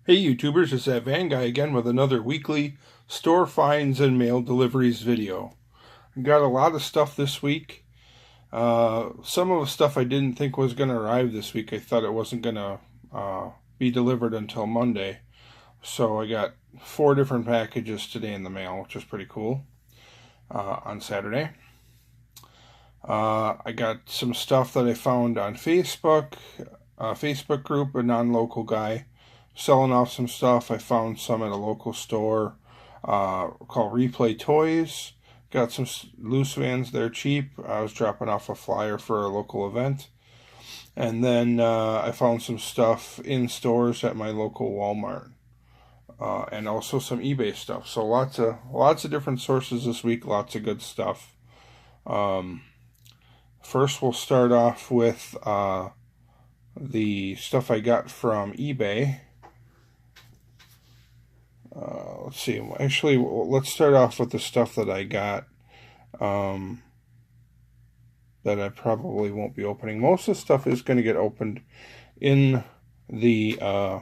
Hey YouTubers, it's that Van Guy again with another weekly store finds and mail deliveries video. Got a lot of stuff this week. Some of the stuff I didn't think was going to arrive this week. I thought it wasn't going to be delivered until Monday. So I got 4 different packages today in the mail, which is pretty cool, on Saturday. I got some stuff that I found on Facebook, a Facebook group, a non-local guy selling off some stuff. I found some at a local store called Replay Toys. Got some loose vans there cheap. I was dropping off a flyer for a local event. And then I found some stuff in stores at my local Walmart. And also some eBay stuff. So lots of different sources this week, lots of good stuff. First we'll start off with the stuff I got from eBay. Let's see. Actually, let's start off with the stuff that I got that I probably won't be opening. Most of the stuff is going to get opened in the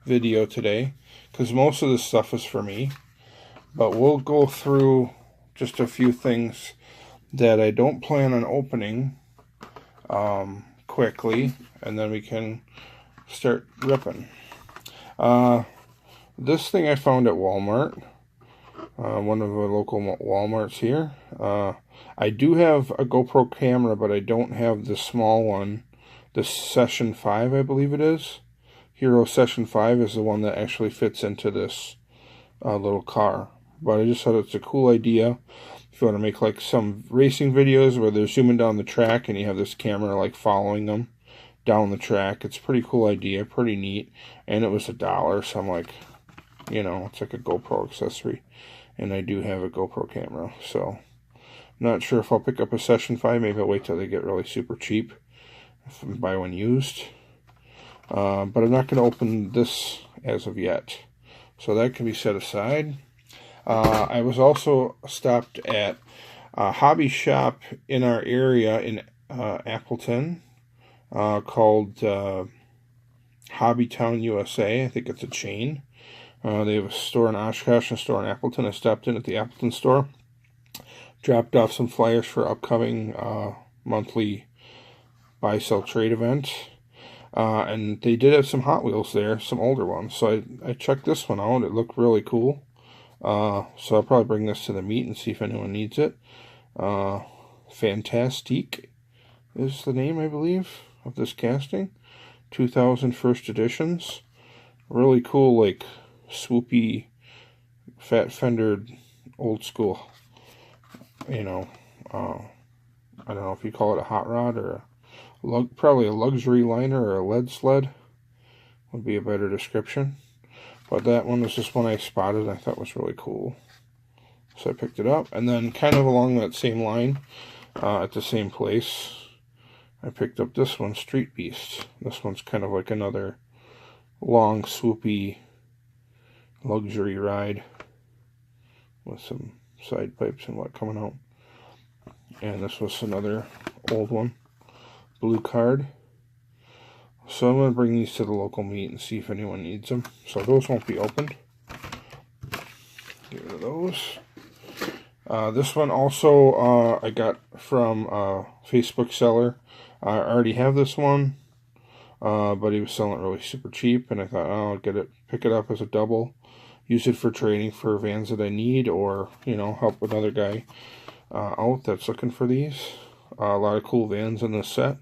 video today because most of the stuff is for me. But we'll go through just a few things that I don't plan on opening quickly, and then we can start ripping. This thing I found at Walmart, one of the local Walmarts here. I do have a GoPro camera, but I don't have the small one, the Session 5, I believe it is. Hero Session 5 is the one that actually fits into this little car. But I just thought it's a cool idea. If you want to make like some racing videos where they're zooming down the track and you have this camera like following them down the track, it's a pretty cool idea, pretty neat. And it was $1, so I'm like, you know, it's like a GoPro accessory. And I do have a GoPro camera, so I'm not sure if I'll pick up a Session 5. Maybe I'll wait till they get really super cheap if I buy one used. But I'm not going to open this as of yet. So that can be set aside. I was also stopped at a hobby shop in our area in Appleton called Hobbytown USA. I think it's a chain. They have a store in Oshkosh and a store in Appleton. I stopped in at the Appleton store, dropped off some flyers for upcoming monthly buy-sell trade event. And they did have some Hot Wheels there, some older ones. So I checked this one out. It looked really cool. So I'll probably bring this to the meet and see if anyone needs it. Fantastique is the name, I believe, of this casting. 2000 first editions. Really cool, like, swoopy, fat-fendered, old school. You know, I don't know if you call it a hot rod or probably a luxury liner or a lead sled would be a better description. But that one was just one I spotted and I thought was really cool. So I picked it up. And then kind of along that same line, at the same place, I picked up this one, Street Beast. This one's kind of like another long, swoopy luxury ride with some side pipes and what coming out. And this was another old one, blue card. So I'm going to bring these to the local meet and see if anyone needs them. So those won't be opened. Get rid of those. This one also I got from a Facebook seller. I already have this one, but he was selling it really super cheap, and I thought, oh, I'll pick it up as a double, use it for trading for vans that I need, or, you know, help another guy out that's looking for these. A lot of cool vans in this set.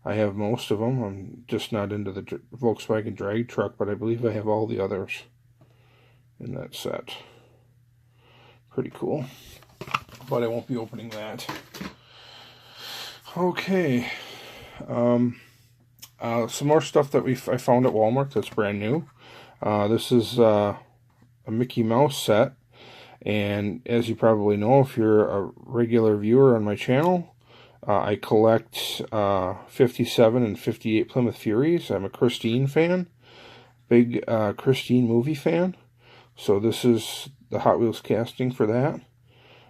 I have most of them. I'm just not into the Volkswagen drag truck, but I believe I have all the others in that set. Pretty cool. But I won't be opening that. Okay. Some more stuff that I found at Walmart that's brand new. This is a Mickey Mouse set. And as you probably know, if you're a regular viewer on my channel, I collect 57 and 58 Plymouth Furies. I'm a Christine fan. Big Christine movie fan. So this is the Hot Wheels casting for that.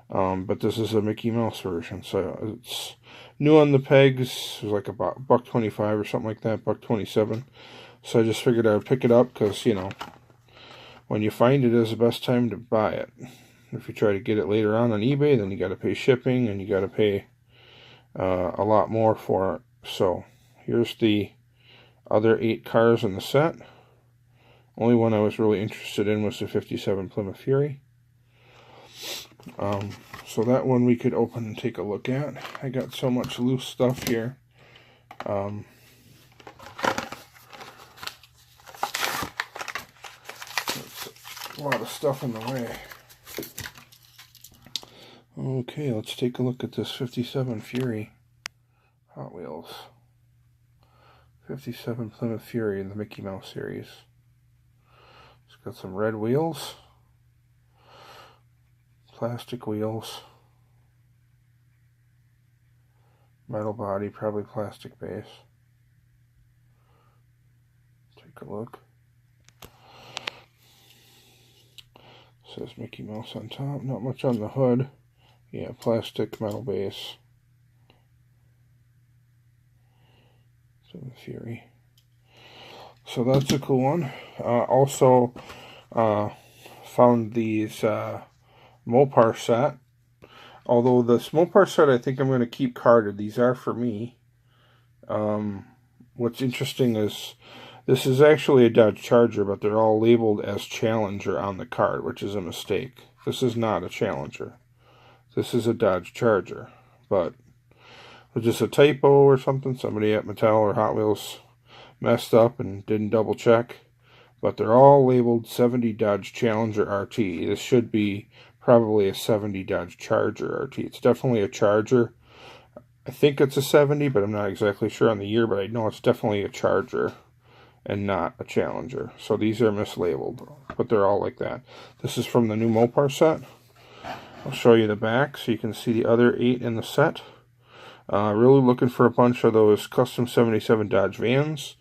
But this is a Mickey Mouse version. So it's new on the pegs. It was like about $1.25 or something like that. $1.27. So I just figured I would pick it up because, you know, when you find it is the best time to buy it. If you try to get it later on eBay, then you got to pay shipping and you got to pay a lot more for it. So here's the other 8 cars in the set. Only one I was really interested in was the 57 Plymouth Fury. So that one we could open and take a look at. I got so much loose stuff here. There's a lot of stuff in the way. Okay, let's take a look at this 57 Fury Hot Wheels. 57 Plymouth Fury in the Mickey Mouse series. It's got some red wheels. Plastic wheels. Metal body, probably plastic base. Take a look. Says Mickey Mouse on top. Not much on the hood. Yeah, plastic metal base. So the Fury. So that's a cool one. Also found these Mopar set. Although this Mopar set I think I'm going to keep carded. These are for me. What's interesting is this is actually a Dodge Charger, but they're all labeled as Challenger on the card, which is a mistake. This is not a Challenger. This is a Dodge Charger. But it was just a typo or something. Somebody at Mattel or Hot Wheels messed up and didn't double check. But they're all labeled 70 Dodge Challenger RT. This should be probably a 70 Dodge Charger RT. It's definitely a Charger. I think it's a 70, but I'm not exactly sure on the year, but I know it's definitely a Charger and not a Challenger. So these are mislabeled, but they're all like that. This is from the new Mopar set. I'll show you the back so you can see the other 8 in the set. Really looking for a bunch of those custom 77 Dodge vans.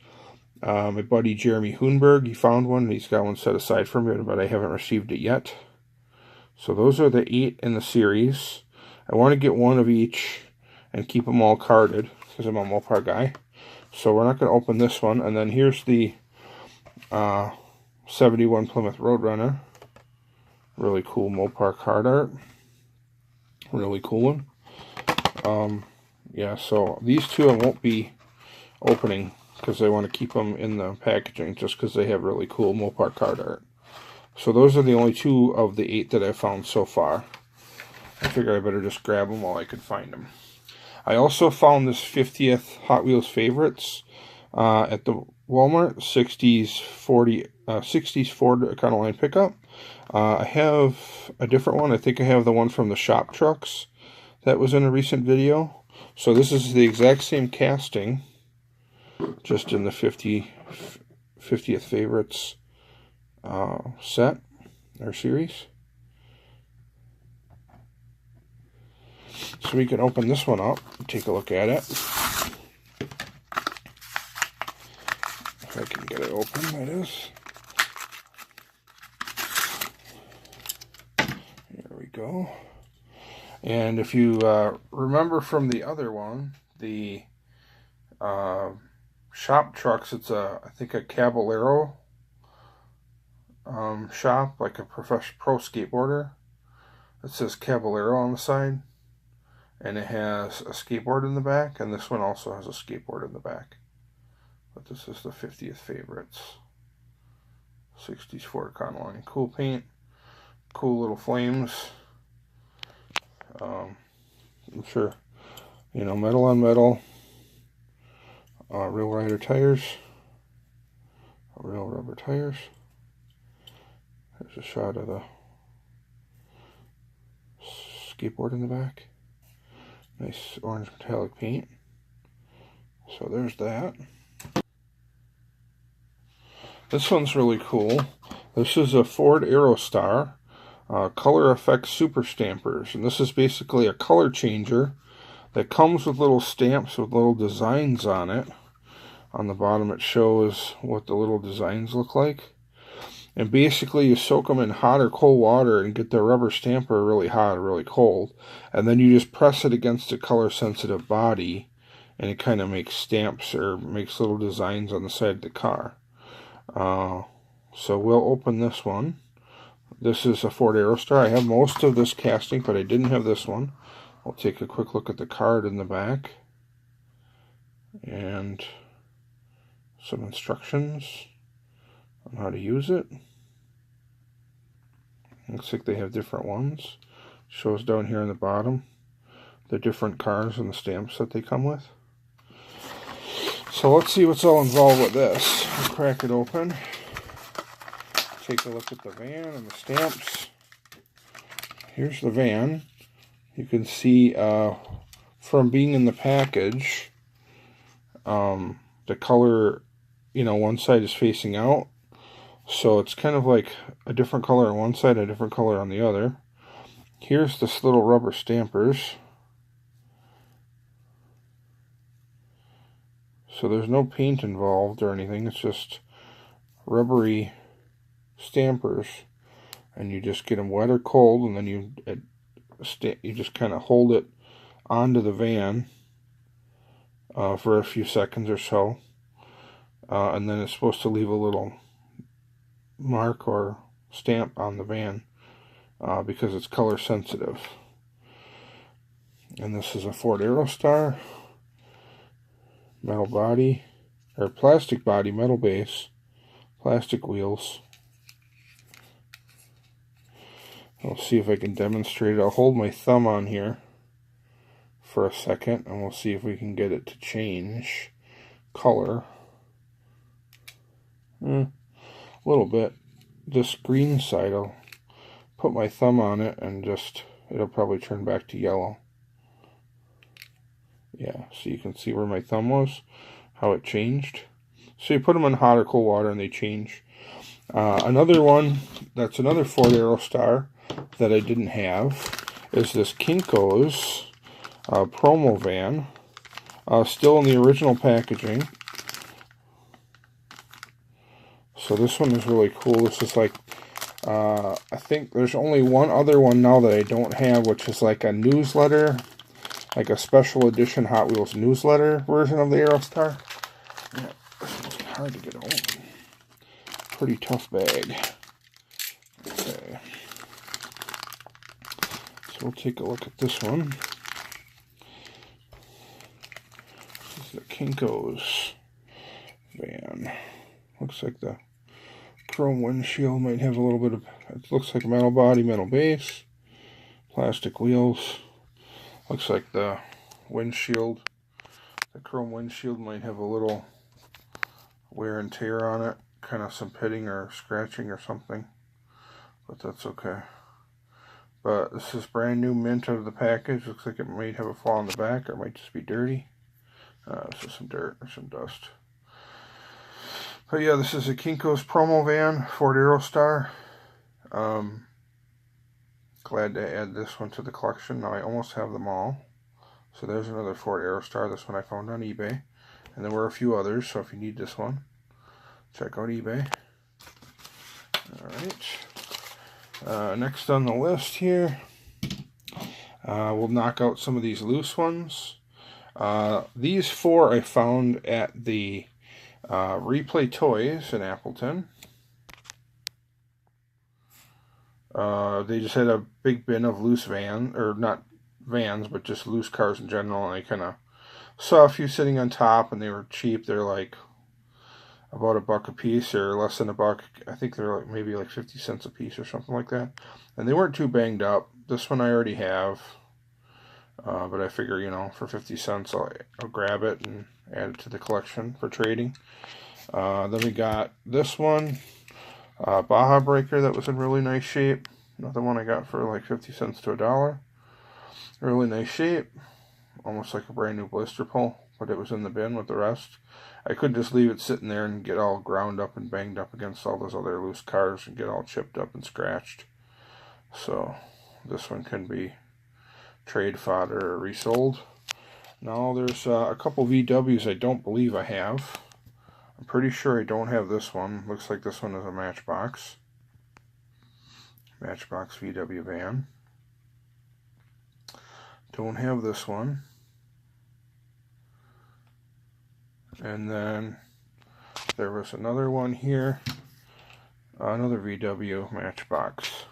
My buddy Jeremy Hoonberg, he found one. He's got one set aside for me, but I haven't received it yet. So those are the 8 in the series. I want to get one of each and keep them all carded because I'm a Mopar guy. So we're not going to open this one. And then here's the 71 Plymouth Roadrunner. Really cool Mopar card art. Really cool one. Yeah, so these two I won't be opening because I want to keep them in the packaging just because they have really cool Mopar card art. So those are the only 2 of the 8 that I've found so far. I figured I better just grab them while I could find them. I also found this 50th Hot Wheels Favorites at the Walmart 60s Ford Econoline pickup. I have a different one. I think I have the one from the shop trucks that was in a recent video. So this is the exact same casting, just in the 50th Favorites set or series. So we can open this one up and take a look at it. If I can get it open, that is. There we go. And if you remember from the other one, the shop trucks, it's I think a Caballero shop, like a pro skateboarder. It says Caballero on the side, and it has a skateboard in the back, and this one also has a skateboard in the back. But this is the 50th Favorites 60s Ford Econoline. Cool paint, cool little flames. I'm sure, you know, metal on metal, real rider tires, real rubber tires. There's a shot of the skateboard in the back. Nice orange metallic paint. So there's that. This one's really cool. This is a Ford Aerostar Color Effects Super Stampers. And this is basically a color changer that comes with little stamps with little designs on it. On the bottom it shows what the little designs look like. And basically you soak them in hot or cold water and get the rubber stamper really hot or really cold. And then you just press it against a color sensitive body and it kind of makes stamps or makes little designs on the side of the car. So we'll open this one. This is a Ford Aerostar. I have most of this casting, but I didn't have this one. I'll take a quick look at the card in the back. And some instructions on how to use it. Looks like they have different ones. Shows down here on the bottom the different cars and the stamps that they come with. So let's see what's all involved with this. I'll crack it open. Take a look at the van and the stamps. Here's the van. You can see from being in the package, the color, one side is facing out. So it's kind of like a different color on one side, a different color on the other. Here's this little rubber stampers. So there's no paint involved or anything. It's just rubbery stampers. And you just get them wet or cold, and then you just kind of hold it onto the van for a few seconds or so. And then it's supposed to leave a little mark or stamp on the van because it's color sensitive. And this is a Ford Aerostar. Metal body, or plastic body, metal base, plastic wheels. I'll see if I can demonstrate it. I'll hold my thumb on here for a second, and we'll see if we can get it to change color. A little bit. This green side, I'll put my thumb on it, and it'll probably turn back to yellow. Yeah, so you can see where my thumb was, how it changed. So you put them in hot or cold water and they change. Another one, that's another Ford Aerostar that I didn't have, is this Kinko's promo van. Still in the original packaging. So this one is really cool. This is like, I think there's only one other one now that I don't have, which is like a newsletter, like a special edition Hot Wheels newsletter version of the Aerostar. Yeah, this one's hard to get open. Pretty tough bag. Okay. So we'll take a look at this one. This is the Kinko's van. Looks like the chrome windshield might have a little bit of, it looks like metal body, metal base, plastic wheels. Looks like the windshield, the chrome windshield might have a little wear and tear on it, kind of some pitting or scratching or something, but that's okay. But this is brand new, mint out of the package. Looks like it might have a flaw in the back, or it might just be dirty. This is some dirt or some dust. But yeah, this is a Kinko's promo van, Ford Aerostar. Glad to add this one to the collection. Now I almost have them all. So there's another Ford Aerostar. This one I found on eBay. And there were a few others, so if you need this one, check out eBay. Alright. Next on the list here, we'll knock out some of these loose ones. These four I found at the Replay Toys in Appleton. They just had a big bin of loose vans, or not vans, but just loose cars in general, and I kind of saw a few sitting on top, and they were cheap. They're like about $1 a piece, or less than $1. I think they're like maybe like 50 cents a piece or something like that. And they weren't too banged up. This one I already have, but I figure, for 50 cents I'll grab it and add it to the collection for trading. Then we got this one, Baja Breaker, that was in really nice shape. Another one I got for like 50 cents to $1. Really nice shape. Almost like a brand new blister pull, but it was in the bin with the rest. I could just leave it sitting there and get all ground up and banged up against all those other loose cars and get all chipped up and scratched. So this one can be trade fodder or resold. Now there's a couple VWs I don't believe I have. I'm pretty sure I don't have this one. Looks like this one is a Matchbox. Matchbox VW van. Don't have this one. And then there was another one here. Another VW Matchbox.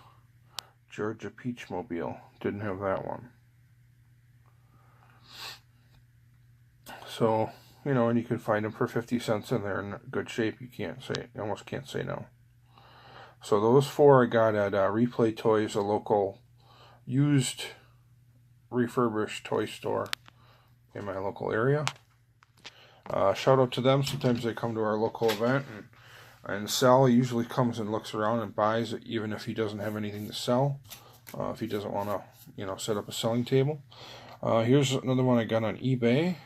Georgia Peach Mobile. Didn't have that one. So, you know, and you can find them for 50 cents in there in good shape. You almost can't say no. So those 4 I got at Replay Toys, a local used refurbished toy store in my local area. Shout out to them. Sometimes they come to our local event and sell. He usually comes and looks around and buys it, even if he doesn't have anything to sell. If he doesn't want to, you know, set up a selling table. Here's another one I got on eBay.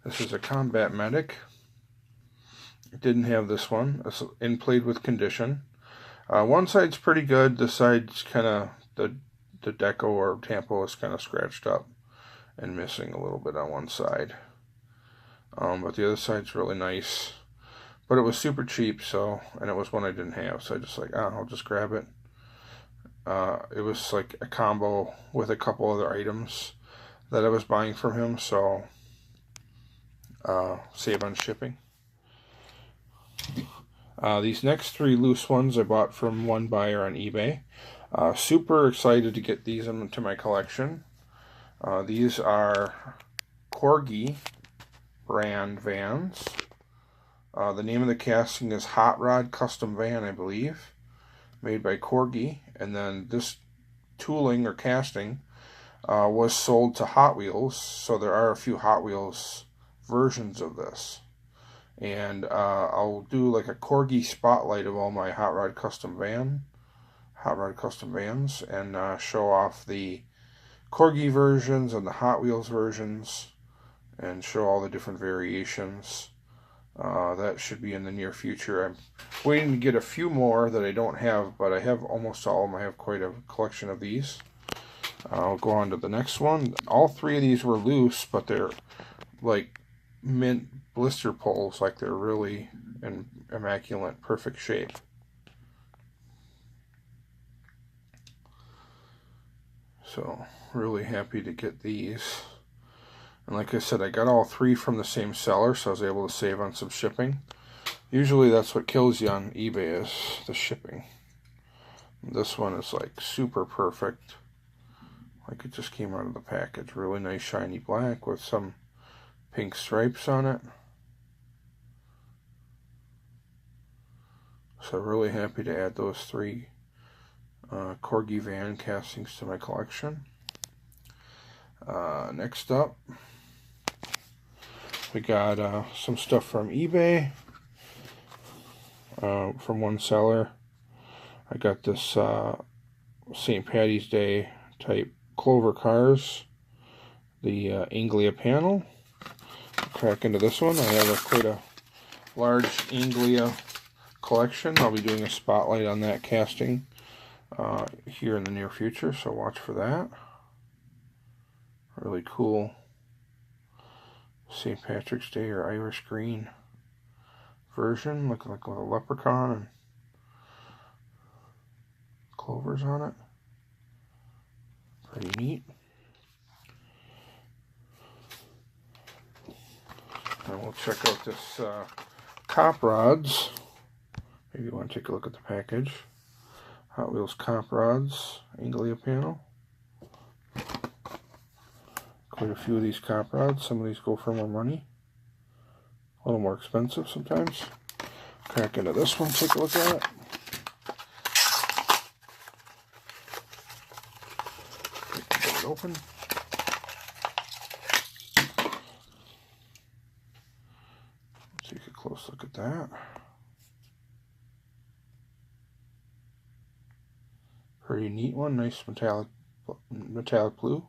This is a Combat Medic. Didn't have this one. It's in played with condition. One side's pretty good. The side's kind of, the deco or tampo is kind of scratched up and missing a little bit on one side. But the other side's really nice. But it was super cheap, so, and it was one I didn't have, so I just like, I'll just grab it. It was like a combo with a couple other items that I was buying from him, so save on shipping. These next 3 loose ones I bought from one buyer on eBay. Super excited to get these into my collection. These are Corgi brand vans. The name of the casting is Hot Rod Custom Van, I believe, made by Corgi. And then this tooling or casting was sold to Hot Wheels, so there are a few Hot Wheels versions of this. And I'll do like a Corgi spotlight of all my Hot Rod Custom Vans, and show off the Corgi versions and the Hot Wheels versions, and show all the different variations. That should be in the near future. I'm waiting to get a few more that I don't have, but I have almost all of them. I have quite a collection of these. I'll go on to the next one. All 3 of these were loose, but they're like mint blister pulls, like they're really in immaculate, perfect shape. So, really happy to get these. And like I said, I got all 3 from the same seller, so I was able to save on some shipping. Usually that's what kills you on eBay, is the shipping. This one is like super perfect. Like it just came out of the package. Really nice shiny black with some pink stripes on it. So really happy to add those 3 Corgi van castings to my collection. Next up, we got some stuff from eBay from one seller. I got this St. Patty's Day type Clover cars, the Anglia panel. Crack into this one. I have quite a large Anglia collection. I'll be doing a spotlight on that casting here in the near future, so watch for that. Really cool St. Patrick's Day or Irish green version, looking like a leprechaun and clovers on it. Pretty neat. And we'll check out this Cop Rods. Maybe you want to take a look at the package. Hot Wheels Cop Rods, Anglia panel. Quite a few of these Cop Rods. Some of these go for more money. A little more expensive sometimes. Crack into this one, take a look at it. Get it open. Take a close look at that. Pretty neat one, nice metallic blue.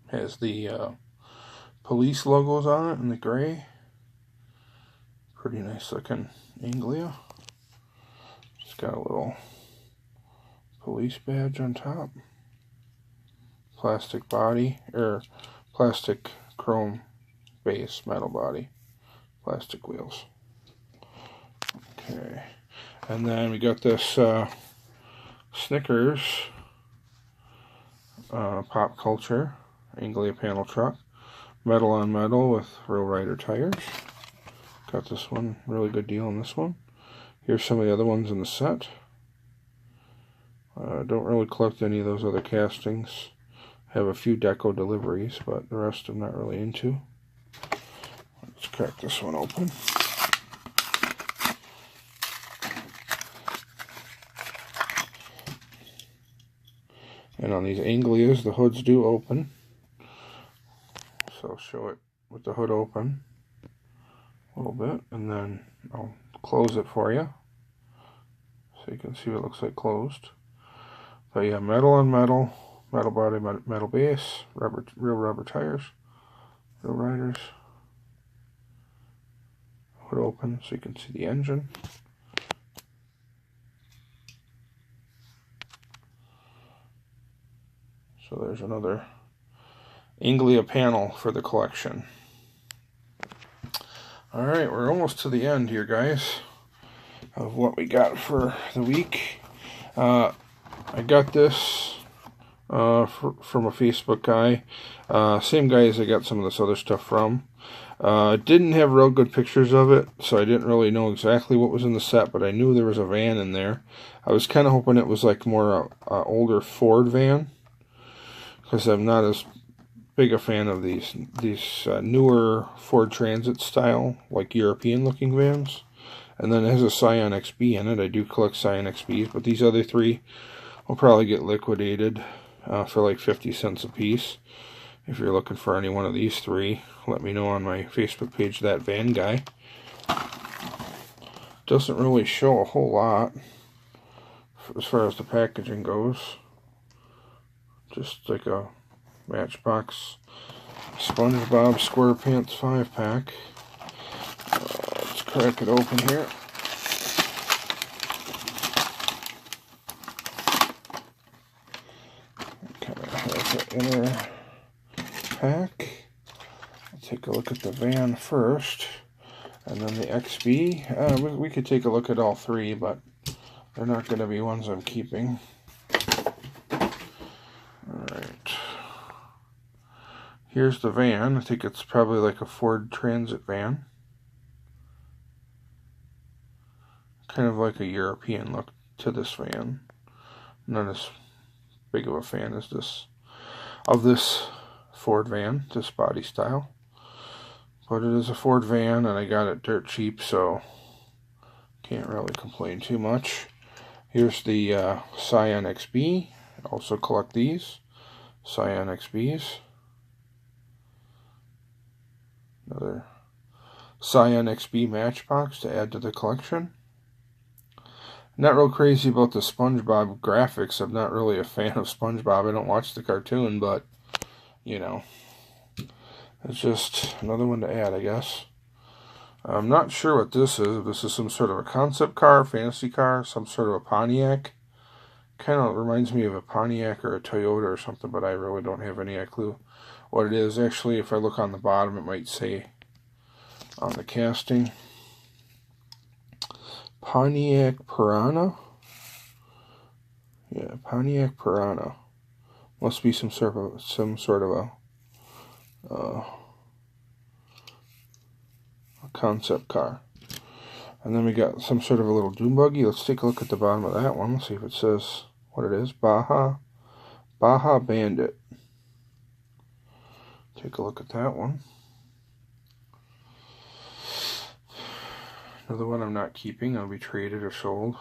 Has the police logos on it in the gray. Pretty nice looking Anglia. It's got a little police badge on top. Plastic body, or plastic chrome base, metal body. Plastic wheels. Okay. And then we got this Snickers Pop Culture Anglia panel truck. metal on metal with Real Rider tires. Got this one, really good deal on this one. Here's some of the other ones in the set. Don't really collect any of those other castings. Have a few deco deliveries, but the rest I'm not really into. Let's crack this one open. And on these Anglias, the hoods do open. So I'll show it with the hood open a little bit, and then I'll close it for you so you can see what it looks like closed. But yeah, metal on metal, metal body, metal base, real rubber tires, Real Riders. Hood open so you can see the engine. So there's another Anglia panel for the collection. Alright, we're almost to the end here, guys, of what we got for the week. I got this from a Facebook guy. Same guy as I got some of this other stuff from. Didn't have real good pictures of it, so I didn't really know exactly what was in the set, but I knew there was a van in there. I was kind of hoping it was like more older Ford van, because I'm not as big a fan of these newer Ford Transit style, like European looking vans. And then it has a Scion XB in it. I do collect Scion XBs, but these other three will probably get liquidated for like 50 cents a piece. If you're looking for any one of these three, let me know on my Facebook page, That Van Guy. Doesn't really show a whole lot as far as the packaging goes. Just like a Matchbox SpongeBob SquarePants 5-pack. Let's crack it open here. Kind of has the inner pack. I'll take a look at the van first, and then the XB. We could take a look at all three, but they're not going to be ones I'm keeping. Alright. Here's the van. I think it's probably like a Ford Transit van. Kind of like a European look to this van. Not as big of a fan as this Ford van, this body style. But it is a Ford van, and I got it dirt cheap, so can't really complain too much. Here's the Scion XB. I also collect these Scion XBs. Another Scion XB Matchbox to add to the collection. Not real crazy about the SpongeBob graphics. I'm not really a fan of SpongeBob. I don't watch the cartoon, but, you know, it's just another one to add, I guess. I'm not sure what this is. If this is some sort of a concept car, fantasy car, some sort of a Pontiac. Kind of reminds me of a Pontiac or a Toyota or something, but I really don't have any clue what it is. Actually, if I look on the bottom, it might say on the casting. Pontiac Piranha? Yeah, Pontiac Piranha. Must be some sort of a concept car. And then we got some sort of a little dune buggy. Let's take a look at the bottom of that one. Let's see if it says what it is. Baja Bandit. Take a look at that one. Another one I'm not keeping. I'll be traded or sold.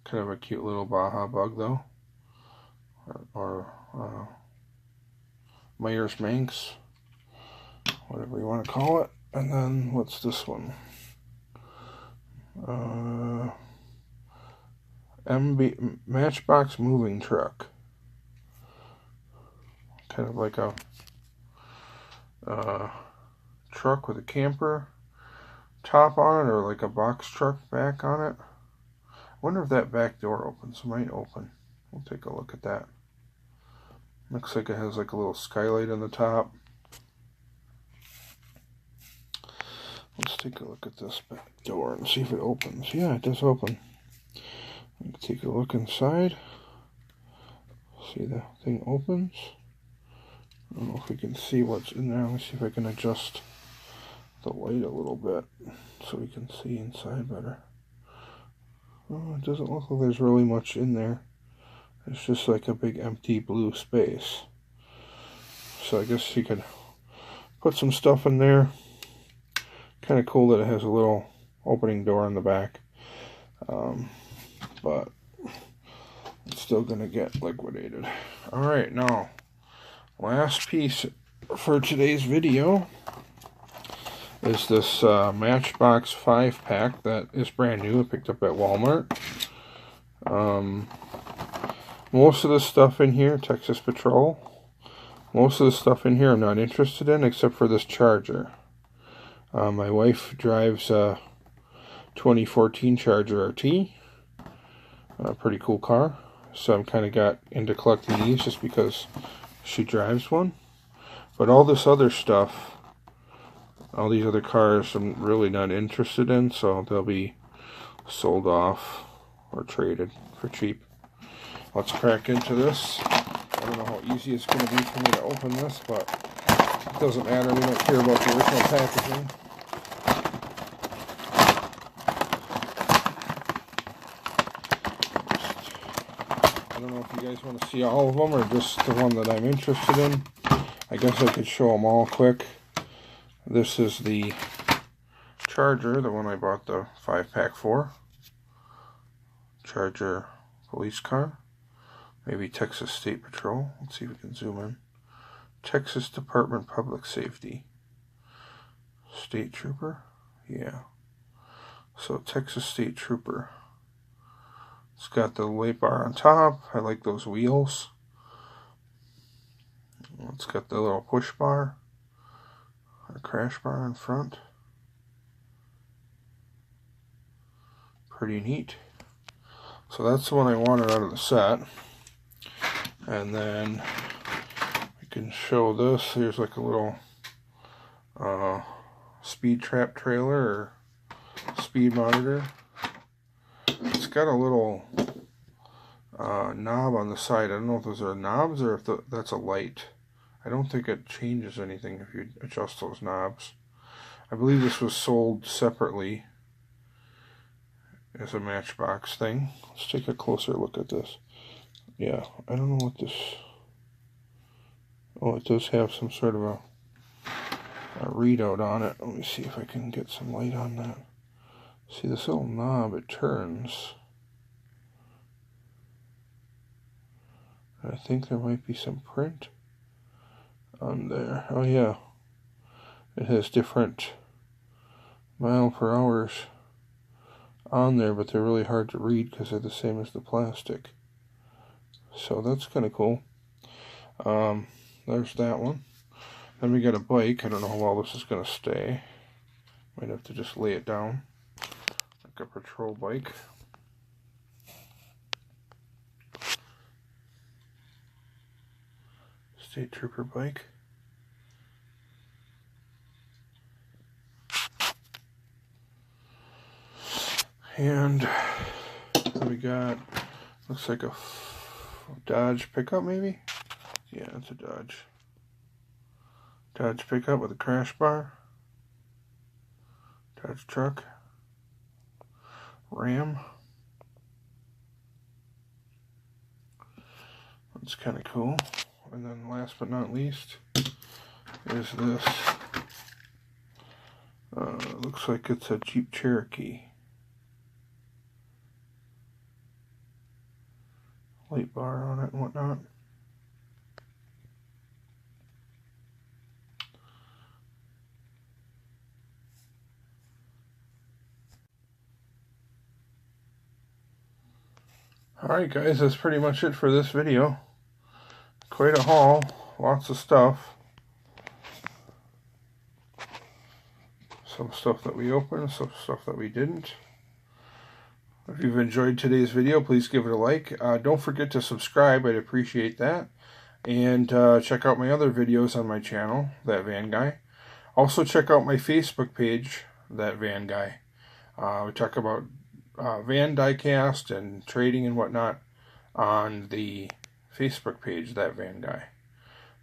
Kind of a cute little Baja bug, though. Or Myers Manx. Whatever you want to call it. And then, what's this one? Matchbox moving truck. Kind of like a truck with a camper top on it, or like a box truck back on it. I wonder if that back door opens. It might open. We'll take a look at that. Looks like it has like a little skylight on the top. Let's take a look at this back door and see if it opens. Yeah, it does open. Let's take a look inside. See, the thing opens. I don't know if we can see what's in there. Let me see if I can adjust the light a little bit so we can see inside better. Oh, it doesn't look like there's really much in there. It's just like a big empty blue space. So I guess you could put some stuff in there. Kind of cool that it has a little opening door on the back. But it's still going to get liquidated. Alright, now, last piece for today's video is this Matchbox 5-pack that is brand new. I picked up at Walmart. Most of the stuff in here, Texas Patrol, most of the stuff in here I'm not interested in except for this charger. My wife drives a 2014 Charger RT. A pretty cool car. So I'm kind of got into collecting these just because she drives one. But all this other stuff, all these other cars I'm really not interested in, so they'll be sold off or traded for cheap. Let's crack into this. I don't know how easy it's going to be for me to open this, but it doesn't matter. We don't care about the original packaging. I don't know if you guys want to see all of them or just the one that I'm interested in. I guess I could show them all quick. This is the Charger, the one I bought the 5-pack for. Charger police car. Maybe Texas State Patrol. Let's see if we can zoom in. Texas Department Public Safety. State Trooper? Yeah. So Texas State Trooper. It's got the light bar on top. I like those wheels. It's got the little push bar. A crash bar in front. Pretty neat. So that's the one I wanted out of the set. And then we can show this. Here's like a little speed trap trailer or speed monitor. It's got a little knob on the side. I don't know if those are knobs or if that's a light. I don't think it changes anything if you adjust those knobs. I believe this was sold separately as a Matchbox thing. Let's take a closer look at this. Yeah, I don't know what this... Oh, it does have some sort of a readout on it. Let me see if I can get some light on that. See this little knob, it turns. I think there might be some print on there. Oh yeah. It has different mile per hours on there, but they're really hard to read because they're the same as the plastic. So that's kind of cool. There's that one. Then we got a bike. I don't know how well this is going to stay. Might have to just lay it down. Like a patrol bike. State Trooper bike. And we got, looks like a Dodge pickup maybe? Yeah, it's a Dodge. Dodge pickup with a crash bar. Dodge truck. Ram. That's kind of cool. And then last but not least is this. Looks like it's a Jeep Cherokee. Light bar on it and whatnot. Alright guys, that's pretty much it for this video. Quite a haul, lots of stuff. Some stuff that we opened, some stuff that we didn't. If you've enjoyed today's video, please give it a like. Don't forget to subscribe, I'd appreciate that. And check out my other videos on my channel, That Van Guy. Also check out my Facebook page, That Van Guy. We talk about van diecast and trading and whatnot on the Facebook page, That Van Guy.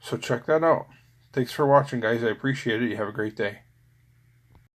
So check that out. Thanks for watching, guys. I appreciate it. You have a great day.